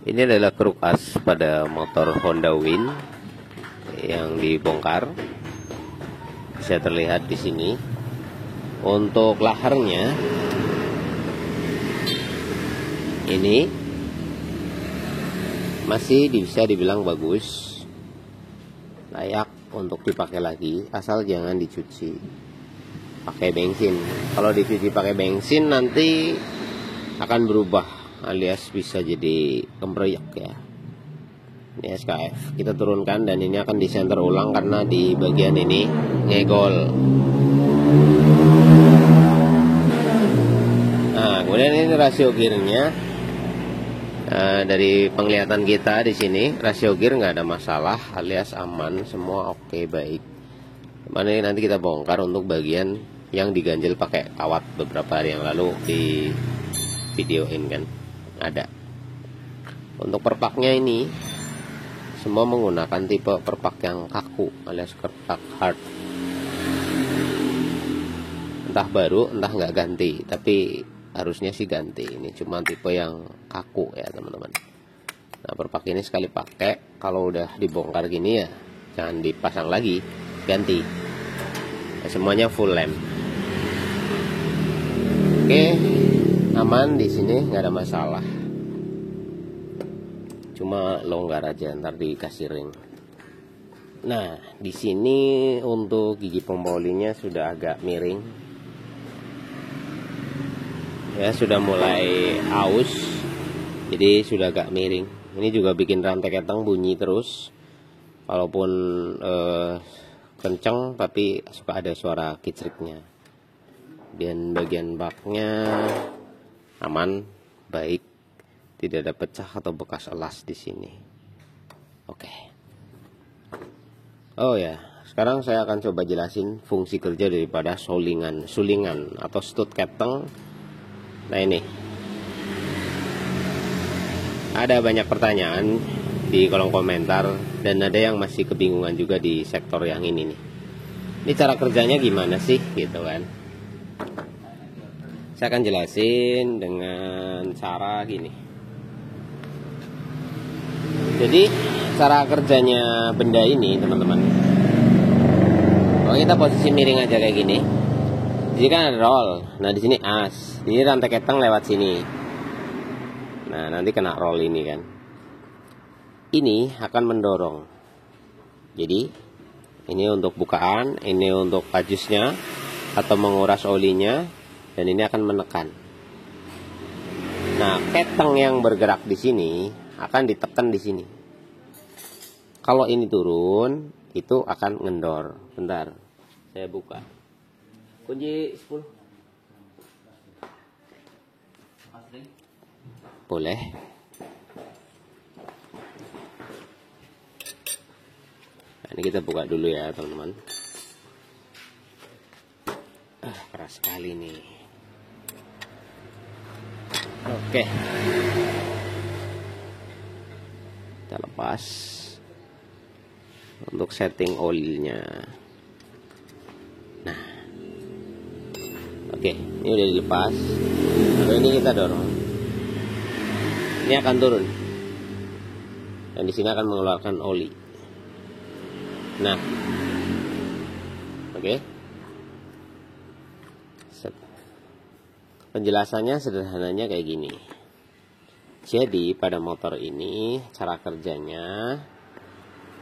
Ini adalah kruk as pada motor Honda Win yang dibongkar. Bisa terlihat di sini. Untuk laharnya ini masih bisa dibilang bagus, layak untuk dipakai lagi, asal jangan dicuci pakai bensin. Kalau dicuci pakai bensin nanti akan berubah, alias bisa jadi kemproyek ya. Ini SKF kita turunkan, dan ini akan disenter ulang karena di bagian ini ngegol. Nah, kemudian ini rasio gearnya. Dari penglihatan kita di sini rasio gear nggak ada masalah, alias aman, semua oke, baik. Mana nanti kita bongkar untuk bagian yang diganjel pakai kawat beberapa hari yang lalu di videoin kan ada. Untuk perpaknya ini semua menggunakan tipe perpak yang kaku, alias perpak hard. Entah baru entah nggak ganti, tapi harusnya sih ganti. Ini cuma tipe yang kaku ya teman-teman. Nah, perpak ini sekali pakai, kalau udah dibongkar gini ya jangan dipasang lagi, ganti. Nah, semuanya full lem. Oke, aman di sini, nggak ada masalah. Cuma longgar aja, ntar dikasih ring. Nah, di sini untuk gigi pompa olinya sudah agak miring. Ya, sudah mulai aus, jadi sudah agak miring. Ini juga bikin rantai keteng bunyi terus, walaupun kenceng tapi suka ada suara kicriknya. Dan bagian baknya aman, baik, tidak ada pecah atau bekas elas di sini. Oke. Oh ya, sekarang saya akan coba jelasin fungsi kerja daripada sulingan atau stud keteng. Nah, ini ada banyak pertanyaan di kolom komentar, dan ada yang masih kebingungan juga di sektor yang ini nih. Ini cara kerjanya gimana sih gitu kan. Saya akan jelasin dengan cara gini. Jadi cara kerjanya benda ini teman-teman, kalau kita posisi miring aja kayak gini, jadi kan ada roll. Nah, di sini as. Ini rantai keteng lewat sini. Nah, nanti kena roll ini kan. Ini akan mendorong. Jadi ini untuk bukaan, ini untuk pajusnya atau menguras olinya, dan ini akan menekan. Nah, keteng yang bergerak di sini akan ditekan di sini. Kalau ini turun, itu akan ngendor. Bentar, saya buka. Kunci 10. Boleh. Nah, ini kita buka dulu ya teman-teman. Keras sekali nih. Oke. Kita lepas untuk setting oilnya. Nah, oke, ini udah dilepas. Lalu ini kita dorong. Ini akan turun. Dan di sini akan mengeluarkan oli. Nah, oke. Penjelasannya sederhananya kayak gini. Jadi pada motor ini cara kerjanya,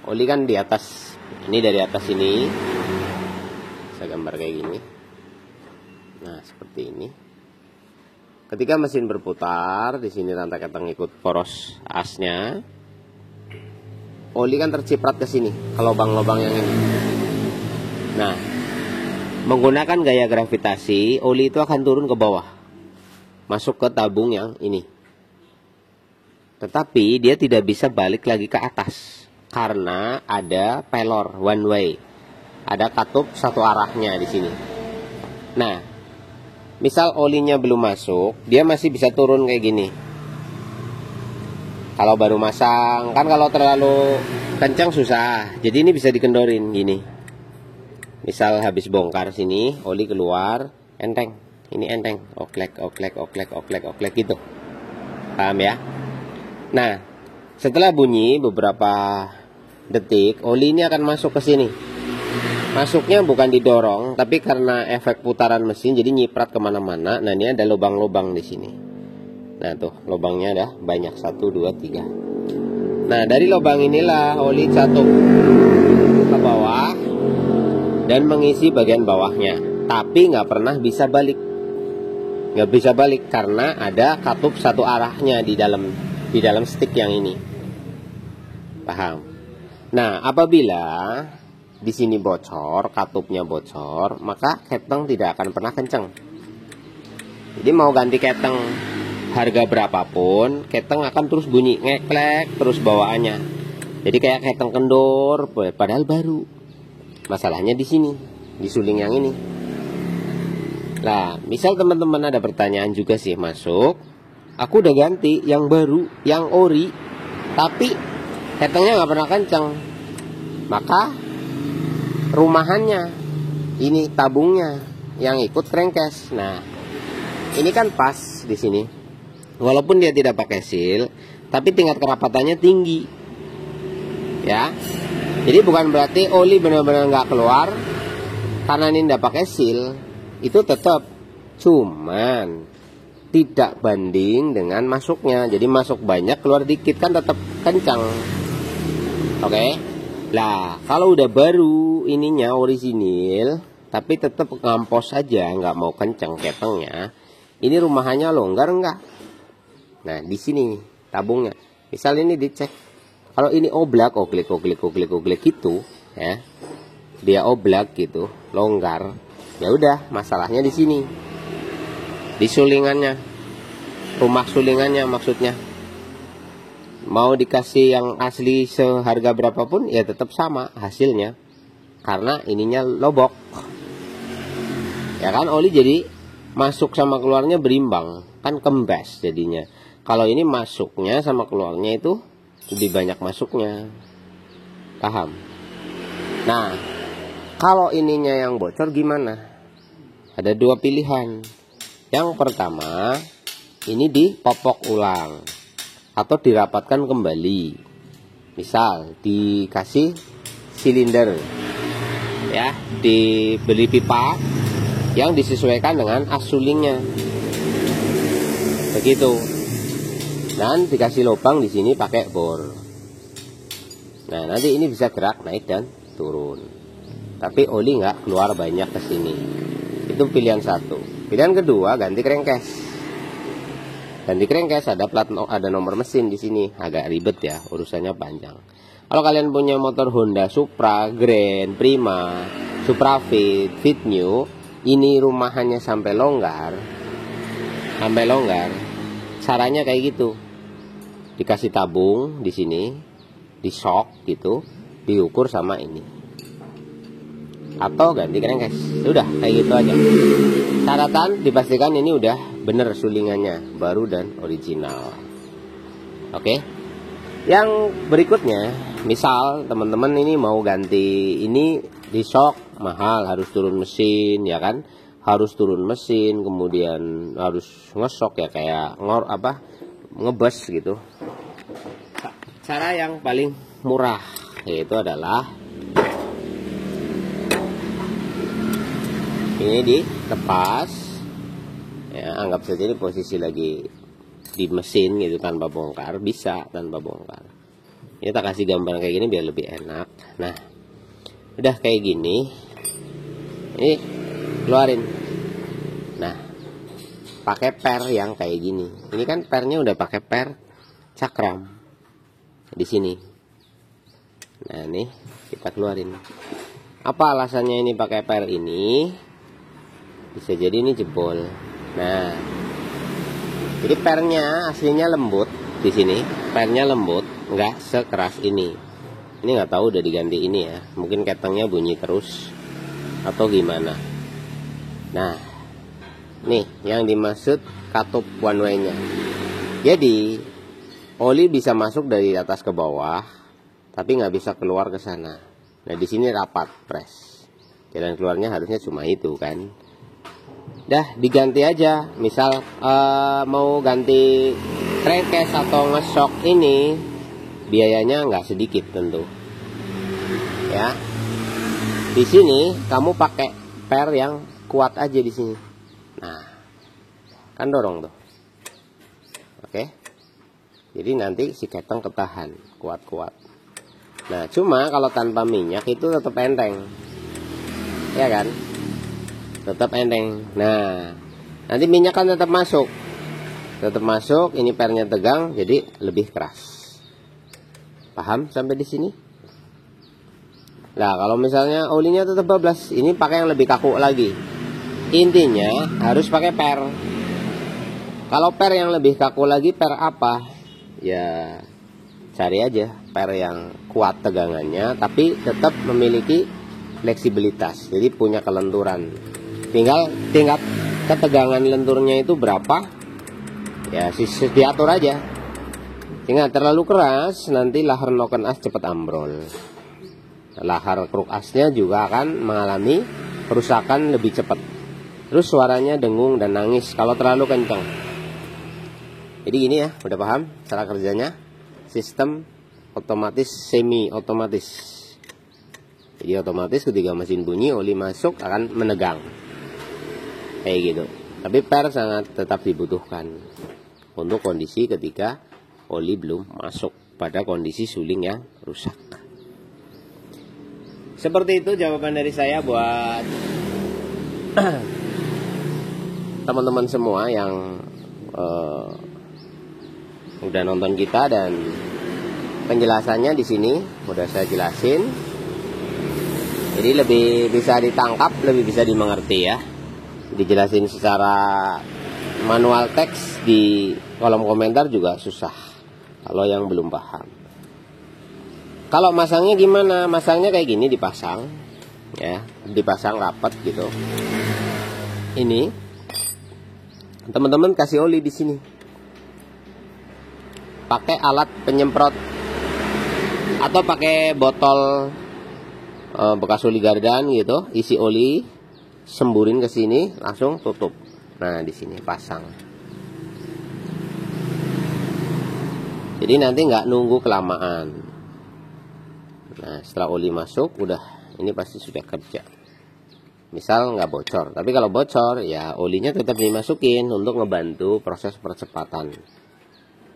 oli kan di atas. Ini dari atas ini. Saya gambar kayak gini. Nah, seperti ini. Ketika mesin berputar, di sini rantai keteng ikut poros asnya. Oli kan terciprat ke sini, ke lubang-lubang yang ini. Nah, menggunakan gaya gravitasi, oli itu akan turun ke bawah, masuk ke tabung yang ini. Tetapi dia tidak bisa balik lagi ke atas karena ada pelor one way, ada katup satu arahnya di sini. Nah, misal olinya belum masuk, dia masih bisa turun kayak gini. Kalau baru masang, kan kalau terlalu kencang susah. Jadi ini bisa dikendorin gini. Misal habis bongkar sini, oli keluar, enteng. Ini enteng, oklek, oklek, oklek, oklek, oklek gitu. Paham ya? Nah, Setelah bunyi beberapa detik, oli ini akan masuk ke sini. Masuknya bukan didorong, tapi karena efek putaran mesin jadi nyiprat kemana-mana. Nah, ini ada lubang-lubang di sini. Nah tuh, lubangnya ada banyak, 1, 2, 3. Nah, dari lubang inilah oli jatuh ke bawah dan mengisi bagian bawahnya. Tapi nggak pernah bisa balik. Nggak bisa balik karena ada katup satu arahnya di dalam stick yang ini. Paham? Nah, apabila di sini bocor, katupnya bocor, maka keteng tidak akan pernah kenceng. Jadi mau ganti keteng harga berapapun, keteng akan terus bunyi ngeklek terus bawaannya. Jadi kayak keteng kendor padahal baru. Masalahnya di sini, di suling yang ini. Nah, misal teman-teman ada pertanyaan juga sih masuk, aku udah ganti yang baru, yang ori, tapi ketengnya nggak pernah kenceng. Maka rumahannya, ini tabungnya yang ikut crankcase. Nah, ini kan pas di sini. Walaupun dia tidak pakai seal, tapi tingkat kerapatannya tinggi. Ya. Jadi bukan berarti oli benar-benar nggak keluar karena ini tidak pakai seal. Itu tetap, cuman tidak banding dengan masuknya. Jadi masuk banyak, keluar dikit kan tetap kencang. Oke. Lah, kalau udah baru ininya orisinil, tapi tetap ngampos saja, nggak mau kencang ketengnya. Ini rumahannya longgar enggak? Nah, di sini tabungnya. Misal ini dicek. Kalau ini oblak, oglek gitu, ya. Dia oblak gitu, longgar. Ya udah, masalahnya di sini. Di sulingannya. Rumah sulingannya maksudnya. Mau dikasih yang asli seharga berapapun ya tetap sama hasilnya. Karena ininya lobok. Ya kan, oli jadi masuk sama keluarnya berimbang, kan kembas jadinya. Kalau ini masuknya sama keluarnya itu lebih banyak masuknya. Paham? Nah, kalau ininya yang bocor gimana? Ada dua pilihan. Yang pertama, ini dipopok ulang atau dirapatkan kembali. Misal dikasih silinder, ya, dibeli pipa yang disesuaikan dengan as sulingnya. Begitu. Dan dikasih lubang di sini pakai bor. Nah, nanti ini bisa gerak naik dan turun. Tapi oli nggak keluar banyak ke sini. Itu pilihan satu. Pilihan kedua, ganti crankcase. Ganti crankcase, ada nomor mesin di sini. Agak ribet ya, urusannya panjang. Kalau kalian punya motor Honda Supra, Grand, Prima, Supra Fit, Fit New, ini rumahannya sampai longgar. Caranya kayak gitu. Dikasih tabung di sini, di shock gitu, diukur sama ini. Atau ganti crankcase. Udah kayak gitu aja. Catatan dipastikan ini udah bener sulingannya, baru dan original. Oke. Yang berikutnya, misal teman-teman ini mau ganti ini di shock, mahal, harus turun mesin ya kan? Harus turun mesin, kemudian harus ngesok ya, kayak ngebes gitu. Cara yang paling murah yaitu adalah ini ditepas, ya, anggap saja ini posisi lagi di mesin gitu tanpa bongkar, bisa tanpa bongkar. Ini tak kasih gambar kayak gini biar lebih enak. Nah, udah kayak gini, ini keluarin. Nah, pakai per yang kayak gini. Ini kan pernya udah pakai per cakram di sini. Nah, nih kita keluarin. Apa alasannya ini pakai per ini? Bisa jadi ini jebol. Nah, jadi pernya aslinya lembut di sini. Pernya lembut, nggak sekeras ini. Ini nggak tahu udah diganti ini ya. Mungkin ketengnya bunyi terus atau gimana. Nah, nih yang dimaksud katup one way-nya. Jadi oli bisa masuk dari atas ke bawah, tapi nggak bisa keluar ke sana. Nah, di sini rapat press. Jalan keluarnya harusnya cuma itu kan. Dah diganti aja. Misal mau ganti crankcase atau ngesok ini, biayanya nggak sedikit tentu. Ya, di sini kamu pakai per yang kuat aja di sini. Nah, kan dorong tuh. Oke. Jadi nanti si keteng ketahan kuat-kuat. Nah, cuma kalau tanpa minyak itu tetap enteng. Ya kan? Tetap enteng. Nah, nanti minyak kan tetap masuk. Tetap masuk, ini pernya tegang jadi lebih keras. Paham sampai di sini? Nah, kalau misalnya olinya tetap bablas, ini pakai yang lebih kaku lagi. Intinya harus pakai per. Kalau per yang lebih kaku lagi, per apa? Ya cari aja per yang kuat tegangannya, tapi tetap memiliki fleksibilitas. Jadi punya kelenturan. Tinggal tingkat ketegangan lenturnya itu berapa? Ya diatur aja. Ingat, terlalu keras nanti lahar noken as cepat ambrol. Lahar kruk asnya juga akan mengalami kerusakan lebih cepat. Terus suaranya dengung dan nangis kalau terlalu kencang. Jadi gini ya, udah paham cara kerjanya? Sistem otomatis semi otomatis. Jadi otomatis ketika mesin bunyi, oli masuk akan menegang. Kayak gitu. Tapi per sangat tetap dibutuhkan untuk kondisi ketika oli belum masuk pada kondisi suling yang rusak. Seperti itu jawaban dari saya buat teman-teman semua yang udah nonton kita, dan penjelasannya di sini udah saya jelasin. Jadi lebih bisa ditangkap, lebih bisa dimengerti ya. Dijelasin secara manual teks di kolom komentar juga susah kalau yang belum paham. Kalau masangnya gimana? Masangnya kayak gini, dipasang ya, dipasang rapat gitu. Ini teman-teman kasih oli di sini. Pakai alat penyemprot atau pakai botol bekas oli gardan gitu, isi oli, semburin ke sini, langsung tutup. Nah, di sini pasang. Jadi nanti nggak nunggu kelamaan. Nah, setelah oli masuk, udah ini pasti sudah kerja. Misal nggak bocor, tapi kalau bocor ya olinya tetap dimasukin untuk ngebantu proses percepatan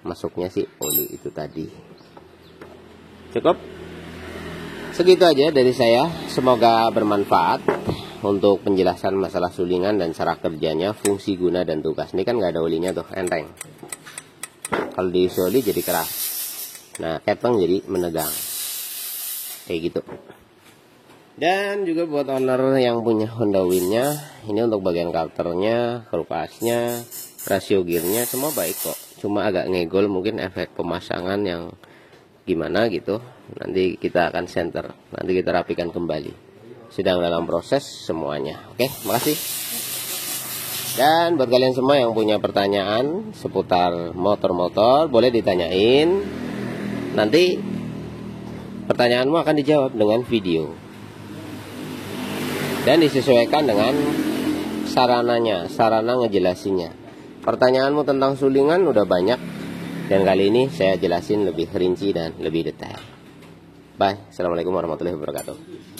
masuknya si oli itu tadi. Cukup segitu aja dari saya. Semoga bermanfaat untuk penjelasan masalah sulingan dan cara kerjanya, fungsi, guna, dan tugas. Ini kan nggak ada olinya tuh, enteng. Kalau diisi oli jadi keras. Nah, keteng jadi menegang. Kayak gitu. Dan juga buat owner yang punya Honda Win-nya, ini untuk bagian karternya, kruk asnya, rasio gearnya semua baik kok. Cuma agak ngegol mungkin efek pemasangan yang gimana gitu. Nanti kita akan center, nanti kita rapikan kembali. Sedang dalam proses semuanya. Oke, makasih. Dan buat kalian semua yang punya pertanyaan seputar motor-motor, boleh ditanyain. Nanti pertanyaanmu akan dijawab dengan video dan disesuaikan dengan sarananya, sarana ngejelasinnya. Pertanyaanmu tentang sulingan udah banyak, dan kali ini saya jelasin lebih rinci dan lebih detail. Bye. Assalamualaikum warahmatullahi wabarakatuh.